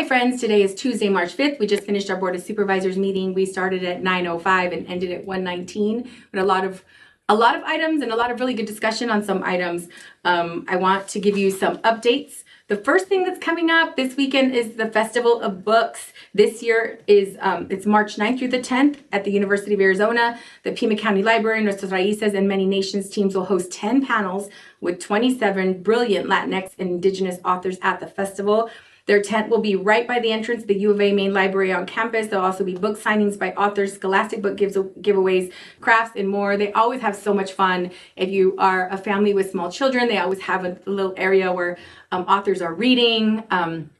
Hi friends, today is Tuesday, March 5th. We just finished our Board of Supervisors meeting. We started at 9:05 and ended at 1:19 with a lot of items and a lot of really good discussion on some items. I want to give you some updates. The first thing that's coming up this weekend is the Festival of Books. This year is it's March 9th through the 10th at the University of Arizona. The Pima County Library, Nuestros Raíces, and Many Nations teams will host 10 panels with 27 brilliant Latinx and Indigenous authors at the festival. Their tent will be right by the entrance of the U of A main library on campus. There'll also be book signings by authors, scholastic book giveaways, crafts, and more. They always have so much fun. If you are a family with small children, they always have a little area where authors are reading.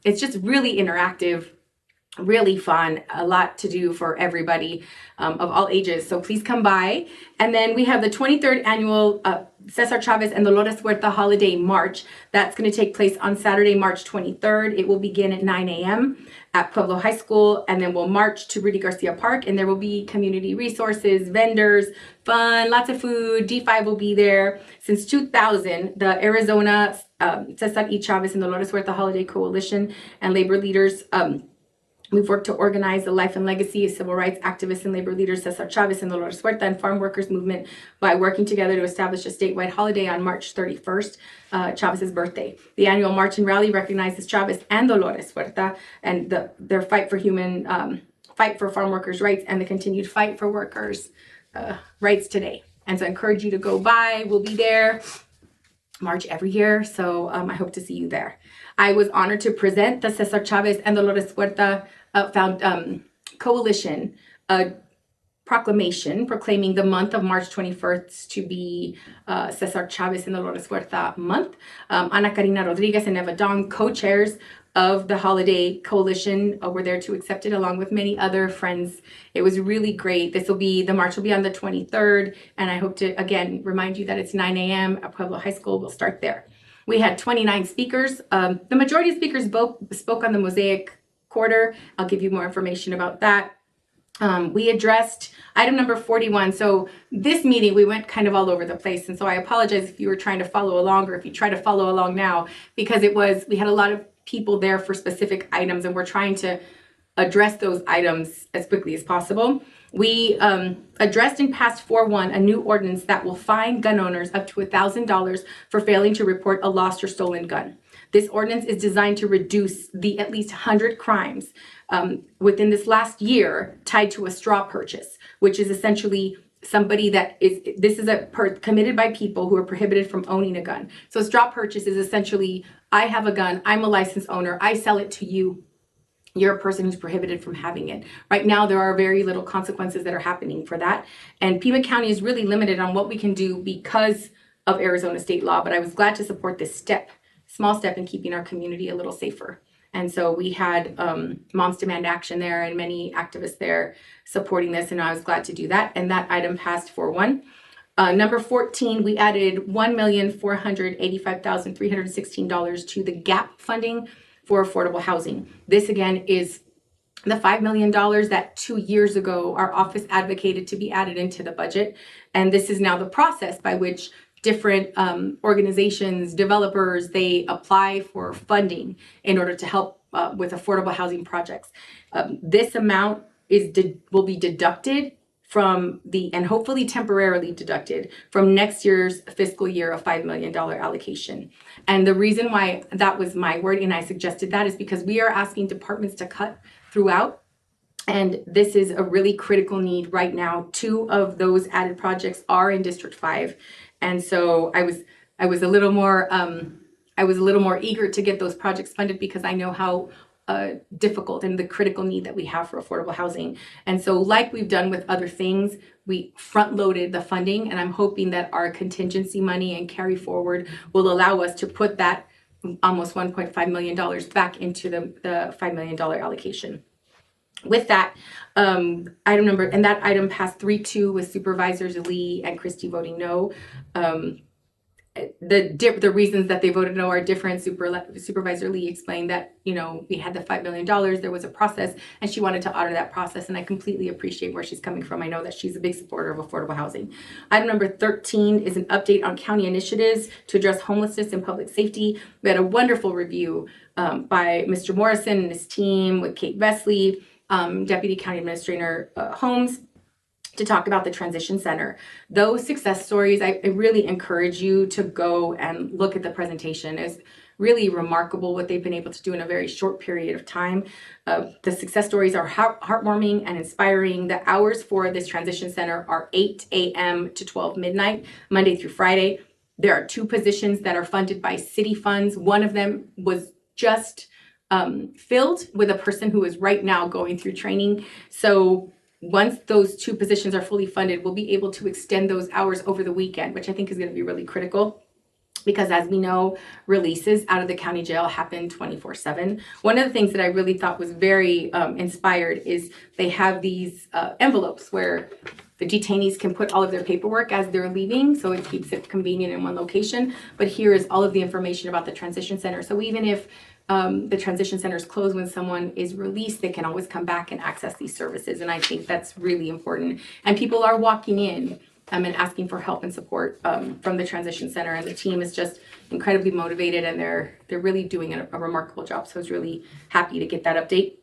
It's just really interactive, really fun, a lot to do for everybody of all ages. So please come by. And then we have the 23rd annual Cesar Chavez and Dolores Huerta Holiday March. That's going to take place on Saturday, March 23rd. It will begin at 9 a.m. at Pueblo High School, and then we'll march to Rudy Garcia Park, and there will be community resources, vendors, fun, lots of food. D5 will be there. Since 2000, the Arizona Cesar E. Chavez and Dolores Huerta Holiday Coalition and labor leaders we've worked to organize the life and legacy of civil rights activists and labor leaders Cesar Chavez and Dolores Huerta and farm workers movement by working together to establish a statewide holiday on March 31st, Chavez's birthday. The annual march and rally recognizes Chavez and Dolores Huerta and their fight for fight for farm workers' rights and the continued fight for workers' rights today. And so I encourage you to go by. We'll be there. March every year, so I hope to see you there. I was honored to present the Cesar Chavez and Dolores Huerta Coalition proclamation proclaiming the month of March 21st to be Cesar Chavez and Dolores Huerta month. Ana Karina Rodriguez and Eva Dong, co-chairs of the Holiday Coalition, were there to accept it along with many other friends. It was really great. The march will be on the 23rd, and I hope to again remind you that it's 9 a.m. at Pueblo High School. We'll start there. We had 29 speakers. The majority of speakers spoke on the Mosaic Quarter. I'll give you more information about that. We addressed item number 41. So this meeting, we went kind of all over the place. And so I apologize if you were trying to follow along or if you try to follow along now, because we had a lot of people there for specific items and we're trying to address those items as quickly as possible. We addressed and passed 4.1 a new ordinance that will fine gun owners up to $1,000 for failing to report a lost or stolen gun. This ordinance is designed to reduce the at least 100 crimes within this last year tied to a straw purchase, which is essentially somebody committed by people who are prohibited from owning a gun. So a straw purchase is essentially, I have a gun, I'm a licensed owner, I sell it to you. You're a person who's prohibited from having it. Right now, there are very little consequences that are happening for that. And Pima County is really limited on what we can do because of Arizona state law, but I was glad to support this small step in keeping our community a little safer. And so we had Moms Demand Action there and many activists there supporting this, and I was glad to do that. And that item passed 4-1. Number 14, we added $1,485,316 to the GAP funding for affordable housing. This again is the $5 million that 2 years ago our office advocated to be added into the budget. And this is now the process by which different organizations, developers, they apply for funding in order to help with affordable housing projects. This amount will be deducted from and hopefully temporarily deducted from next year's fiscal year of $5 million allocation. And the reason why that was my word and I suggested that is because we are asking departments to cut throughout. And this is a really critical need right now. 2 of those added projects are in District 5. And so I was a little more eager to get those projects funded because I know how difficult and the critical need that we have for affordable housing. And so like we've done with other things, we front loaded the funding, and I'm hoping that our contingency money and carry forward will allow us to put that almost $1.5 million back into the $5 million allocation. With that, that item passed 3-2 with Supervisors Lee and Christie voting no. the reasons that they voted no are different. Supervisor Lee explained that, we had the $5 million, there was a process, and she wanted to honor that process, and I completely appreciate where she's coming from. I know that she's a big supporter of affordable housing. Item number 13 is an update on county initiatives to address homelessness and public safety. We had a wonderful review by Mr. Morrison and his team with Kate Vesley, Deputy County Administrator Holmes, to talk about the transition center. Those success stories, I really encourage you to go and look at the presentation. It's really remarkable what they've been able to do in a very short period of time. The success stories are heartwarming and inspiring. The hours for this transition center are 8 a.m. to 12 midnight, Monday through Friday. There are 2 positions that are funded by city funds. One of them was just filled with a person who is right now going through training. So once those 2 positions are fully funded, we'll be able to extend those hours over the weekend, which I think is going to be really critical, because as we know, releases out of the county jail happen 24/7. One of the things that I really thought was very inspired is they have these envelopes where the detainees can put all of their paperwork as they're leaving, so it keeps it convenient in one location. But here is all of the information about the transition center. So even if the transition center is closed when someone is released, they can always come back and access these services. And I think that's really important. And people are walking in and asking for help and support from the transition center. And the team is just incredibly motivated, and they're really doing a remarkable job. So I was really happy to get that update.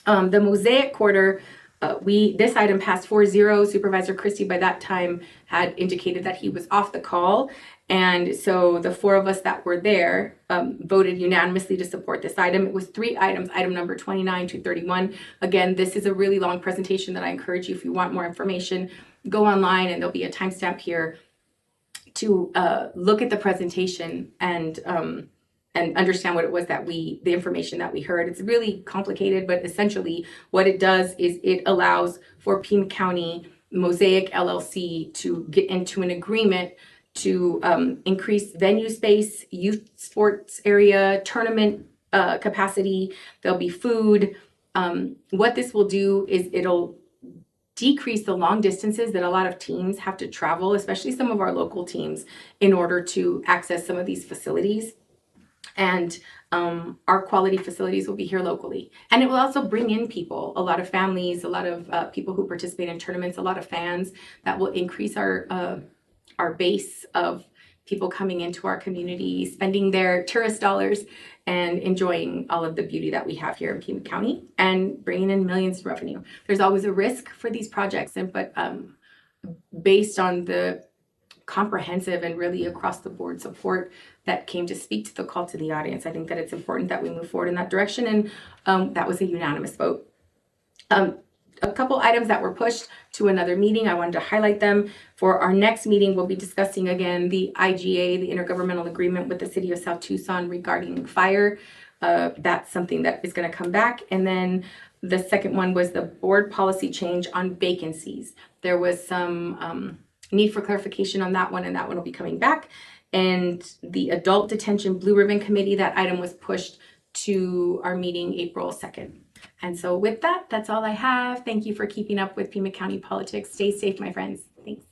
The Mosaic Quarter, this item passed 4-0. Supervisor Christie by that time had indicated that he was off the call. And so the 4 of us that were there voted unanimously to support this item. It was 3 items, item number 29 to 31. Again, this is a really long presentation that I encourage you, if you want more information, go online, and there'll be a timestamp here to look at the presentation and understand what it was that the information that we heard. It's really complicated, but essentially what it does is it allows for Pima County Mosaic LLC to get into an agreement to increase venue space, youth sports area, tournament capacity. There'll be food. What this will do is it'll decrease the long distances that a lot of teams have to travel, especially some of our local teams, in order to access some of these facilities. And our quality facilities will be here locally. And it will also bring in people, a lot of families, a lot of people who participate in tournaments, a lot of fans. That will increase our base of people coming into our community, spending their tourist dollars and enjoying all of the beauty that we have here in Pima County and bringing in millions in revenue. There's always a risk for these projects, but based on the comprehensive and really across the board support that came to speak to the call to the audience, I think that it's important that we move forward in that direction. And that was a unanimous vote. A couple items that were pushed to another meeting, I wanted to highlight them. For our next meeting, we'll be discussing again the IGA, the intergovernmental agreement with the city of South Tucson regarding fire. That's something that is going to come back. And then the second one was the board policy change on vacancies. There was some need for clarification on that one, and that one will be coming back. And the adult detention blue ribbon committee, that item was pushed to our meeting April 2nd. And so with that, that's all I have. Thank you for keeping up with Pima County politics. Stay safe, my friends. Thanks.